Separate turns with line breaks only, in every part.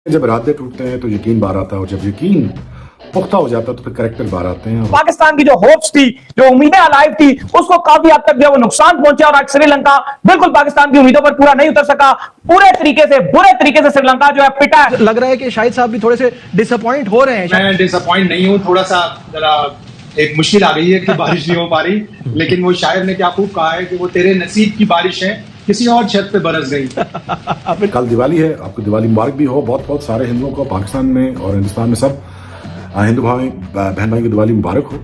जब इरादे टूटते हैं तो यकीन बाहर आता है और जब यकीन पुख्ता हो जाता है तो फिर करेक्टर बाहर आते हैं।
पाकिस्तान की जो होप्स थी, जो उम्मीदें अलाइव थी, उसको काफी हद तक जो वो नुकसान पहुंचा और आज श्रीलंका बिल्कुल पाकिस्तान की उम्मीदों पर पूरा नहीं उतर सका। पूरे तरीके से बुरे तरीके से श्रीलंका जो है पिटा है।
लग रहा है कि शाहिद साहब भी थोड़े से डिसअपॉइंट हो रहे हैं।
मैं डिसअपॉइंट नहीं हूँ, थोड़ा सा जरा एक मुश्किल आ गई है कि बारिश नहीं हो पा रही, लेकिन वो शायर ने क्या खूब कहा है कि वो तेरे नसीब की बारिश है, किसी और छत पे बरस गई।
कल दिवाली है, आपको दिवाली मुबारक भी हो। बहुत बहुत सारे हिंदुओं को पाकिस्तान में और हिंदुस्तान में सब हिंदू भाई बहन भाई की दिवाली मुबारक हो।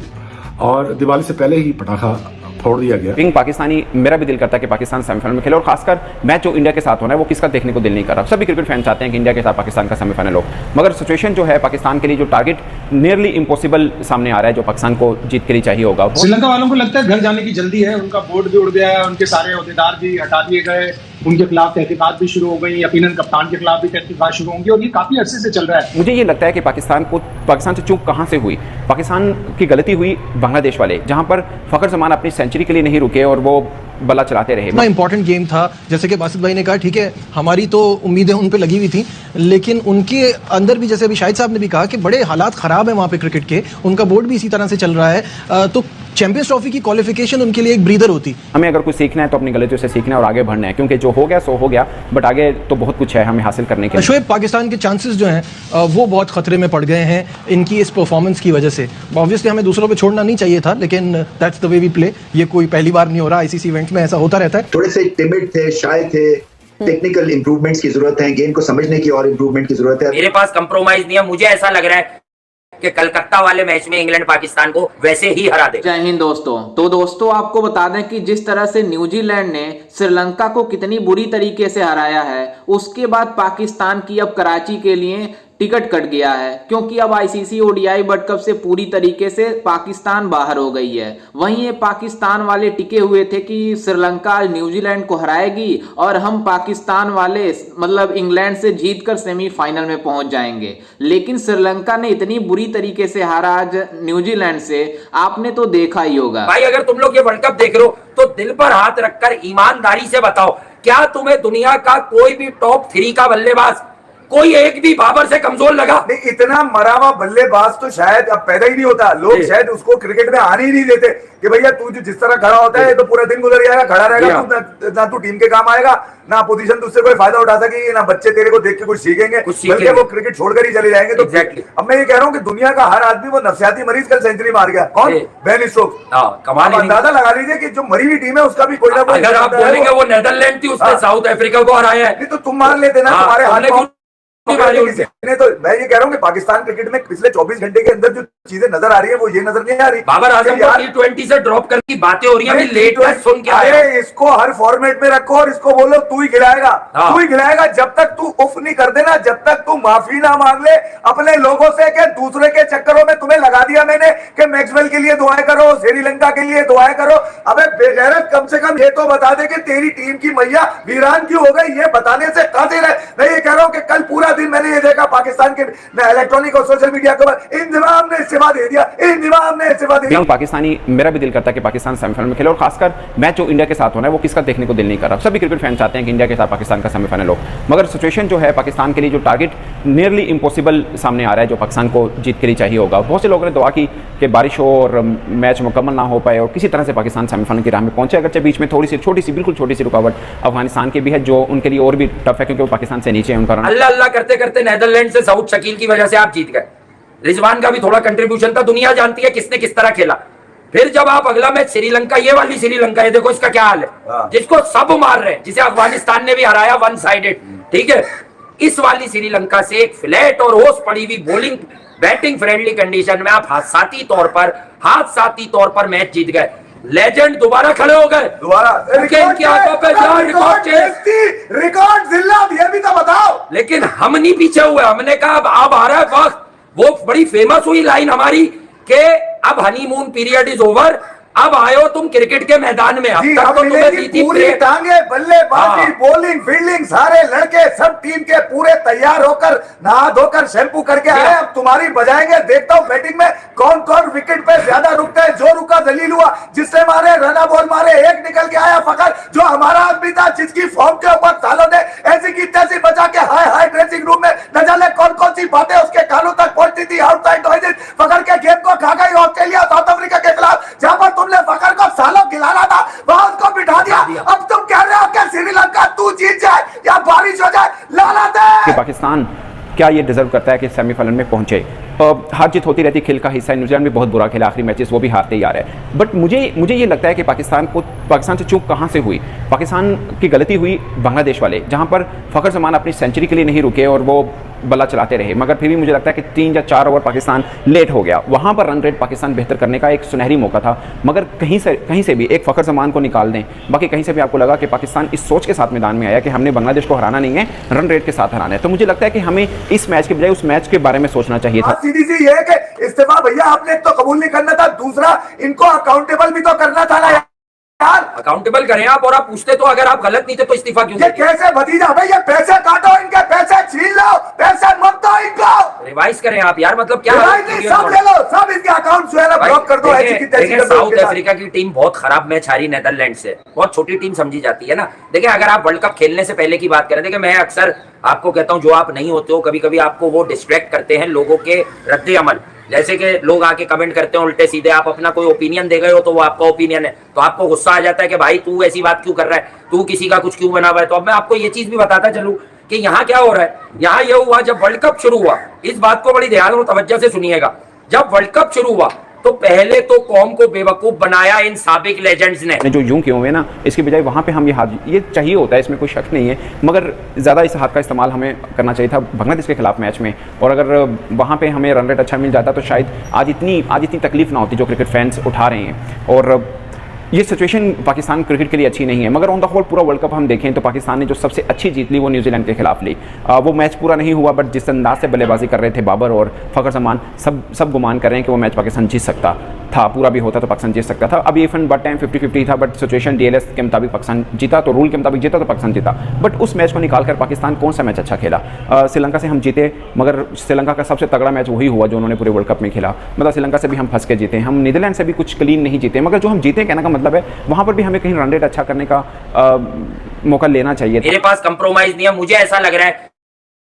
और दिवाली से पहले ही पटाखा फोड़ दिया गया।
किंग पाकिस्तानी, मेरा भी दिल करता है कि पाकिस्तान सेमीफाइनल में खेले और खासकर मैच जो इंडिया के साथ होना है वो किसका देखने को दिल नहीं कर रहा। सभी क्रिकेट फैन चाहते हैं कि इंडिया के साथ पाकिस्तान का सेमीफाइनल हो, मगर सिचुएशन जो है पाकिस्तान के लिए जो टारगेट नियरली इम्पॉसिबल सामने आ रहा है जो पाकिस्तान को जीत के लिए चाहिए होगा।
श्रीलंका वालों को लगता है घर जाने की जल्दी है, उनका बोर्ड भी उड़ गया है, उनके सारे अहदेदार भी हटा दिए गए, उनके खिलाफ तहकीकात भी शुरू हो गई, यकीनन कप्तान के खिलाफ भी तहकीकात शुरू होंगी और ये काफी अरसे से चल रहा है।
मुझे ये लगता है कि पाकिस्तान से चूक कहां से हुई। पाकिस्तान की गलती हुई बांग्लादेश वाले, जहां पर फखर जमान अपनी सेंचुरी के लिए नहीं रुके और वो बल्ला चलाते रहे।
इतना इंपॉर्टेंट गेम था, जैसे कि बासित भाई ने कहा, ठीक है हमारी तो उम्मीदें उन पे लगी हुई थी, लेकिन उनके अंदर भी, जैसे अभी शाहिद साहब ने भी कहा, कि बड़े हालात खराब है वहां पे क्रिकेट के। उनका बोर्ड भी इसी तरह से चल रहा है। तो चैंपियंस ट्रॉफी की क्वालिफिकेशन उनके लिए एक ब्रीदर होती।
हमें अगर कुछ सीखना है तो अपनी गलतियों से सीखना है और आगे बढ़ना है, क्योंकि जो हो गया सो हो गया, बट आगे तो बहुत कुछ है हमें हासिल करने के लिए।
शोएब, पाकिस्तान के चांसेस जो हैं वो बहुत खतरे में पड़ गए हैं इनकी इस परफॉर्मेंस की वजह से। ऑब्वियसली हमें दूसरों पे छोड़ना नहीं चाहिए था, लेकिन that's the way we play. ये कोई पहली बार नहीं हो रहा, आईसीसी इवेंट्स में ऐसा होता रहता है।
थोड़े से टिमिड थे, शाय थे, टेक्निकल इंप्रूवमेंट्स की जरूरत है, गेम को समझने की और इंप्रूवमेंट की जरूरत है।
मेरे पास कंप्रोमाइज नहीं है। मुझे ऐसा लग रहा है कि कलकत्ता वाले मैच में इंग्लैंड पाकिस्तान को वैसे ही हरा दे।
जय हिंद दोस्तों। तो दोस्तों आपको बता दें कि जिस तरह से न्यूजीलैंड ने श्रीलंका को कितनी बुरी तरीके से हराया है, उसके बाद पाकिस्तान की अब कराची के लिए टिकट कट गया है, क्योंकि अब आईसीसी ओडीआई वर्ल्ड कप से पूरी तरीके से पाकिस्तान बाहर हो गई है। वहीं ये पाकिस्तान वाले टिके हुए थे कि श्रीलंका न्यूजीलैंड को हराएगी और हम पाकिस्तान वाले मतलब इंग्लैंड से जीतकर सेमीफाइनल में पहुंच जाएंगे, लेकिन श्रीलंका ने इतनी बुरी तरीके से हारा आज न्यूजीलैंड से, आपने तो देखा ही होगा।
भाई अगर तुम लोग ये वर्ल्ड कप देख रहे हो तो दिल पर हाथ रखकर ईमानदारी से बताओ, क्या तुम्हें दुनिया का कोई भी टॉप 3 का बल्लेबाज कोई एक भी बाबर से कमजोर लगा?
नहीं, इतना मरा हुआ बल्लेबाज तो शायद अब पैदा ही नहीं होता। लोग शायद उसको क्रिकेट में आने ही नहीं देते कि भैया तू जिस तरह खड़ा होता है तो पूरा दिन गुजर जाएगा, खड़ा रहेगा, ना तू टीम के काम आएगा, ना पोजीशन तुझसे कोई फायदा उठा सकेगी, ना बच्चे तेरे को देख के कुछ सीखेंगे, बल्कि वो क्रिकेट छोड़कर ही चले जाएंगे। तो अब मैं ये कह रहा हूँ कि दुनिया का हर आदमी, वो नफसियाती मरीज कल सेंचुरी मार गया, कौन? Ben Stokes. अंदाजा लगा लीजिए कि जो मरी हुई टीम है उसका भी कोई ना कोई।
अगर आप बोलेंगे वो नेदरलैंड थी, उसने साउथ अफ्रीका को हराया है,
तो तुम मान लेते ना, तुम्हारे हाथ नहीं। तो मैं ये कह रहा हूँ कि पाकिस्तान क्रिकेट में पिछले 24 घंटे के अंदर जो चीजें नजर आ रही है वो ये नजर नहीं आ रही।
बाबर आजम को T20 से ड्रॉप करने की बातें हो रही है, लेट सुन के
आए। इसको हर फॉर्मेट में रखो और इसको बोलो तू ही खिलाएगा, तू ही खिलाएगा। जब तक तू उफ नहीं कर देना, जब तक तू माफी ना मांग ले अपने लोगों से कि दूसरे के चक्करों में तुम्हें लगा दिया मैंने कि मैक्सवेल के लिए दुआएं करो, श्रीलंका के लिए दुआएं करो। अबे बेगैरत, कम से कम ये तो बता दे कि तेरी टीम की मैया वीरान क्यों हो गई, ये बताने से कादिर है। मैं ये कह रहा हूं कि कल पूरा दिन मैंने ये देखा पाकिस्तान के इलेक्ट्रॉनिक और सोशल मीडिया के ऊपर इंजमाम ने इस्तीफा दे दिया, इंजमाम ने इस्तीफा दे दिया।
पाकिस्तानी, मेरा भी दिल करता है कि पाकिस्तान सेमीफाइनल में खेले और खासकर मैच जो इंडिया के साथ होना है वो किसका देखने को दिल नहीं कर रहा। सभी क्रिकेट फैन चाहते हैं कि इंडिया के साथ पाकिस्तान का सेमीफाइनल हो, मगर सिचुएशन जो है पाकिस्तान के लिए जो टारगेट नियरली इम्पॉसिबल सामने आ रहा है जो पाकिस्तान को जीत के लिए चाहिए होगा। बहुत से लोगों ने दुआ की कि बारिश हो और मैच मुकम्मल ना हो पाए और किसी तरह से पाकिस्तान सेमीफाइनल की राह में पहुंचे। अगरचे बीच में थोड़ी सी छोटी सी, बिल्कुल छोटी सी रुकावट अफगानिस्तान की भी है, जो उनके लिए और भी टफ है क्योंकि वो पाकिस्तान से नीचे है उनका।
अल्लाह अल्लाह करते करते नेदरलैंड से साउथ शकील की वजह से आप जीत गए। रिजवान का भी थोड़ा कंट्रीब्यूशन था, दुनिया जानती है किसने किस तरह खेला। फिर जब आप अगला मैच श्रीलंका, ये वाली श्रीलंका है, देखो इसका क्या हाल है, जिसको सब मार रहे हैं, जिसे अफगानिस्तान ने भी हराया वन साइडेड, ठीक है। इस वाली श्रीलंका से एक फ्लैट और होश पड़ी हुई बॉलिंग बैटिंग फ्रेंडली कंडीशन में आप हादसाती तौर पर मैच जीत गए। लेजेंड दोबारा खड़े हो गए,
रिकॉर्ड जिल्लत, ये भी तो बताओ।
लेकिन हम नहीं पीछे हुए, हमने कहा अब आ रहा है वक्त। वो बड़ी फेमस हुई लाइन हमारी कि अब हनीमून पीरियड इज ओवर, अब आयो तुम क्रिकेट के मैदान में। अब तक तो तुम्हें दी थी
पूरी टांगे, बल्लेबाजी, बॉलिंग, फील्डिंग, सारे लड़के सब टीम के पूरे तैयार होकर नहा धोकर शैम्पू करके आए। अब तुम्हारी बजाएंगे, देखता हूँ बैटिंग में कौन कौन विकेट पे ज्यादा रुकता है। जो रुका जलील हुआ, जिससे मारे रना बॉल मारे, एक निकल के आया फकर, जो हमारा आदमी था जिसकी फॉर्म के ऊपर सालों ने ऐसी की तैसी बचा के हाय हाय ड्रेसिंग रूम में न जाने बातें उसके कानों तक पहुंचती थी। आउटसाइड द एजेस फखर के गेम को खा गई ऑस्ट्रेलिया साउथ अफ्रीका के खिलाफ, जहां पर तुमने फखर को सालों खिलाना था वहां उसको बिठा दिया। अब तुम कह रहे हो कि श्रीलंका तू जीत जाए या बारिश हो जाए, लानत है।
पाकिस्तान क्या ये डिजर्व करता है कि सेमीफाइनल में पहुंचे? हार जीत होती रहती, खेल का हिस्सा है। न्यूजीलैंड भी बहुत बुरा खेला आखिरी मैचेस, वो भी हारते ही आ रहा है। बट मुझे ये लगता है कि पाकिस्तान से चूक कहाँ से हुई? पाकिस्तान की गलती हुई बांग्लादेश वाले, जहाँ पर फखर जमान अपनी सेंचुरी के लिए नहीं रुके और वो बल्ला चलाते रहे, मगर फिर भी मुझे लगता है कि 3 या 4 ओवर पाकिस्तान लेट हो गया। वहाँ पर रन रेट पाकिस्तान बेहतर करने का एक सुनहरी मौका था, मगर कहीं से भी एक फखर जमान को निकाल दें, बाकी कहीं से भी आपको लगा कि पाकिस्तान इस सोच के साथ मैदान में आया कि हमने बांग्लादेश को हराना नहीं है, रन रेट के साथ हराना है। तो मुझे लगता है कि हमें इस मैच के बजाय उस मैच के बारे में सोचना चाहिए था।
सीधी सी ये है कि इस्तीफा भैया आपने तो कबूल नहीं करना था, दूसरा इनको अकाउंटेबल भी तो करना था ना यार।
अकाउंटेबल करें आप, और आप पूछते तो अगर आप गलत नहीं थे तो इस्तीफा क्यों?
ये कैसे भतीजा भाई, ये पैसे काटो इनके, पैसे छीन लो, पैसे मत दो इनको।
रिवाइज करें आप यार, मतलब क्या
सब ले लो, सब इनके अकाउंट जो है ना ब्लॉक कर दो।
देखिए साउथ अफ्रीका की टीम बहुत खराब मैच हारी नेदरलैंड से, बहुत छोटी टीम समझी जाती है ना। देखिए अगर आप वर्ल्ड कप खेलने से पहले की बात करें, देखिए मैं अक्सर आपको कहता हूं जो आप नहीं होते हो, कभी कभी आपको वो डिस्ट्रैक्ट करते हैं लोगों के रद्द अमल। जैसे कि लोग आके कमेंट करते हैं उल्टे सीधे, आप अपना कोई ओपिनियन दे गए हो तो वो आपका ओपिनियन है, तो आपको गुस्सा आ जाता है कि भाई तू ऐसी बात क्यों कर रहा है, तू किसी का कुछ क्यों बना हुआ है। तो अब मैं आपको ये चीज भी बताता चलूं कि यहाँ क्या हो रहा है। यहाँ ये हुआ जब वर्ल्ड कप शुरू हुआ, इस बात को बड़ी ध्यान और तवज्जो से सुनिएगा। जब वर्ल्ड कप शुरू हुआ तो पहले तो कौम को बेवकूफ बनाया इन साबिक लेजेंड्स ने,
जो यूं क्यों हुए ना, इसके बजाय वहां पे हम ये चाहिए होता है, इसमें कोई शक नहीं है, मगर ज़्यादा इस हाथ का इस्तेमाल हमें करना चाहिए था बांग्लादेश के खिलाफ मैच में। और अगर वहां पे हमें रन रेट अच्छा मिल जाता तो शायद आज इतनी तकलीफ ना होती जो क्रिकेट फैंस उठा रहे हैं। और ये सिचुएशन पाकिस्तान क्रिकेट के लिए अच्छी नहीं है, मगर ऑन द होल पूरा वर्ल्ड कप हम देखें तो पाकिस्तान ने जो सबसे अच्छी जीत ली वो न्यूजीलैंड के खिलाफ ली। वो मैच पूरा नहीं हुआ, बट जिस अंदाज से बल्लेबाजी कर रहे थे बाबर और फखर जमान, सब गुमान कर रहे हैं कि वो मैच पाकिस्तान जीत सकता था, पूरा भी होता तो पाकिस्तान जीत सकता था। अब ये फन बट टाइम 50-50 था, बट सिचुएशन DLS के मुताबिक पाकिस्तान जीता, तो रूल के मुताबिक जीता तो पाकिस्तान जीता। बट उस मैच को निकाल कर पाकिस्तान कौन सा मैच अच्छा खेला? श्रीलंका से हम जीते, मगर श्रीलंका का सबसे तगड़ा मैच वही हुआ जो उन्होंने पूरे वर्ल्ड कप में खेला। मतलब श्रीलंका से भी हम फंस के जीते, हम नीदरलैंड से भी कुछ क्लीन नहीं जीते, मगर जो हम जीते कहने का मतलब है वहाँ पर भी हमें कहीं रन रेट अच्छा करने का मौका लेना चाहिए।
मेरे पास कंप्रोमाइज नहीं है, मुझे ऐसा लग रहा है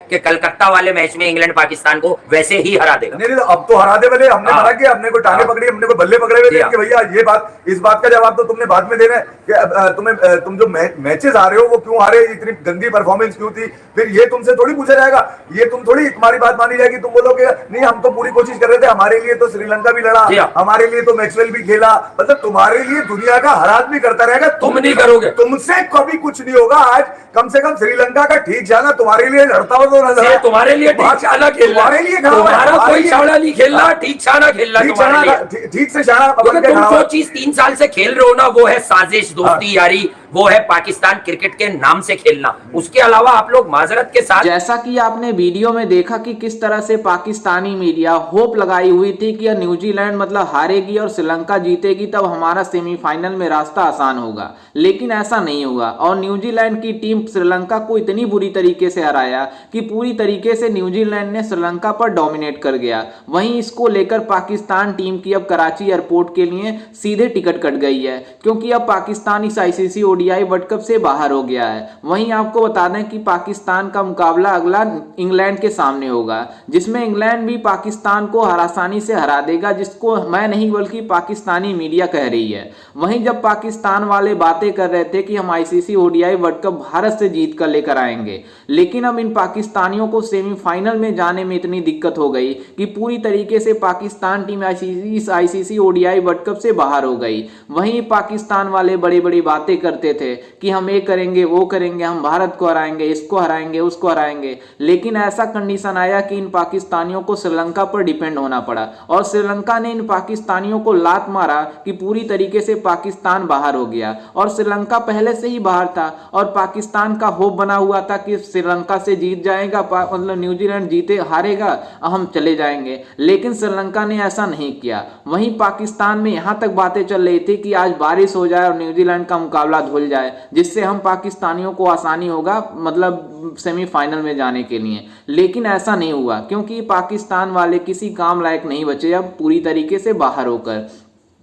कि कलकत्ता वाले मैच में इंग्लैंड पाकिस्तान को वैसे ही हरा देगा।
नहीं, अब तो हरा दे भले, हमने हरा किया, हमने को टांगे पकड़ी, हमने को बल्ले पकड़े हुए थे कि भैया ये बात, इस बात का जवाब तो तुमने बाद में देना है कि तुम जो मैचेस आ रहे हो वो क्यों हारे, इतनी गंदी परफॉर्मेंस क्यों थी, फिर ये तुमसे थोड़ी पूछा जाएगा, ये तुम्हारी बात मानी जाएगी। तुम बोलोगे नहीं हम तो पूरी कोशिश कर रहे थे, हमारे लिए तो श्रीलंका भी लड़ा, हमारे लिए तो मैक्सवेल भी खेला, मतलब तुम्हारे लिए दुनिया का हर आदमी करता रहेगा, तुम नहीं करोगे, तुमसे कभी कुछ नहीं होगा। आज कम से कम श्रीलंका का ठीक जाना तुम्हारे लिए लड़ता हो तो नजर,
तुम्हारे लिए ठीक छाना खेलना,
तुम्हारे लिए
तुम्हारा कोई छाना नहीं खेलना, ठीक छाना खेलना तुम्हारे लिए,
ठीक से छाना।
तुम जो चीज 3 साल से खेल रहे हो ना वो है साजिश, दोस्ती, यारी, वो है पाकिस्तान क्रिकेट के नाम से खेलना। उसके अलावा आप लोग माजरत के साथ,
जैसा कि आपने वीडियो में देखा कि किस तरह से पाकिस्तानी मीडिया होप लगाई हुई थी कि न्यूजीलैंड मतलब हारेगी और श्रीलंका जीतेगी तब हमारा सेमीफाइनल में रास्ता आसान होगा, लेकिन ऐसा नहीं हुआ। और न्यूजीलैंड की टीम श्रीलंका को इतनी बुरी तरीके से हराया कि पूरी तरीके से न्यूजीलैंड ने श्रीलंका पर डोमिनेट कर गया। वहीं इसको लेकर पाकिस्तान टीम की अब कराची एयरपोर्ट के लिए सीधे टिकट कट गई है, क्योंकि अब पाकिस्तान इस ICC ODI वर्ल्ड कप से बाहर हो गया है। वहीं आपको बता दें कि पाकिस्तान का मुकाबला अगला इंग्लैंड के सामने होगा, जिसमें इंग्लैंड भी पाकिस्तान को आसानी से हरा देगा, जिसको मैं नहीं बल्कि पाकिस्तानी मीडिया कह रही है। वहीं जब पाकिस्तान वाले बातें कर रहे थे कि हम ICC ODI world cup Bharat से जीत कर लेकर आएंगे, लेकिन अब इन पाकिस्तानियों को सेमीफाइनल में जाने में इतनी दिक्कत हो गई कि पूरी तरीके से पाकिस्तान टीम इस ICC ODI वर्ल्ड कप से बाहर हो गई। वहीं पाकिस्तान वाले बड़ी बड़ी बातें करते थे कि हम ये करेंगे वो करेंगे, हम भारत को हराएंगे, इसको हराएंगे, उसको हराएंगे, लेकिन ऐसा कंडीशन आया कि इन पाकिस्तानियों को श्रीलंका पर डिपेंड होना पड़ा और श्रीलंका ने इन पाकिस्तानियों को लात मारा कि पूरी तरीके से पाकिस्तान बाहर हो गया। और श्रीलंका पहले से ही बाहर था और पाकिस्तान का होप बना हुआ था कि श्रीलंका से जीत जाएगा, मतलब न्यूजीलैंड जीते हारेगा, हम चले जाएंगे, लेकिन श्रीलंका ने ऐसा नहीं किया। वहीं पाकिस्तान में यहां तक बातें चल रही थी कि आज बारिश हो जाए और न्यूजीलैंड का मुकाबला धुल जाए, जिससे हम पाकिस्तानियों को आसानी होगा मतलब सेमीफाइनल में जाने के लिए, लेकिन ऐसा नहीं हुआ क्योंकि पाकिस्तान वाले किसी काम लायक नहीं बचे अब पूरी तरीके से बाहर होकर।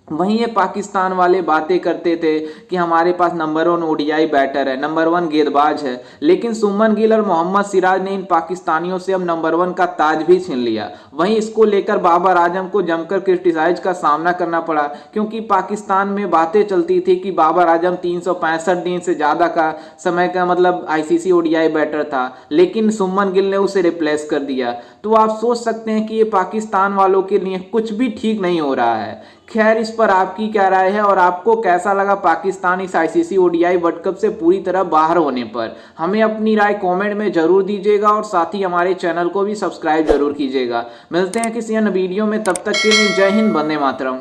वहीं ये पाकिस्तान वाले बातें करते थे कि हमारे पास नंबर 1 ओडीआई बैटर है, नंबर 1 गेंदबाज है, लेकिन सुमन गिल और मोहम्मद सिराज ने इन पाकिस्तानियों से अब नंबर 1 का ताज भी छीन लिया। वहीं इसको लेकर बाबर आजम को जमकर क्रिटिसाइज का सामना करना पड़ा, क्योंकि पाकिस्तान में बातें चलती थी कि बाबर आजम 365 दिन से ज़्यादा का समय का मतलब आईसीसी ओडीआई बैटर था, लेकिन सुमन गिल ने उसे रिप्लेस कर दिया। तो आप सोच सकते हैं कि ये पाकिस्तान वालों के लिए कुछ भी ठीक नहीं हो रहा है। खैर, इस पर आपकी क्या राय है और आपको कैसा लगा पाकिस्तान इस आईसीसी ओडीआई वर्ल्ड कप से पूरी तरह बाहर होने पर? हमें अपनी राय कमेंट में जरूर दीजिएगा और साथ ही हमारे चैनल को भी सब्सक्राइब जरूर कीजिएगा। मिलते हैं किसी अन्य वीडियो में, तब तक के लिए जय हिंद, वंदे मातरम।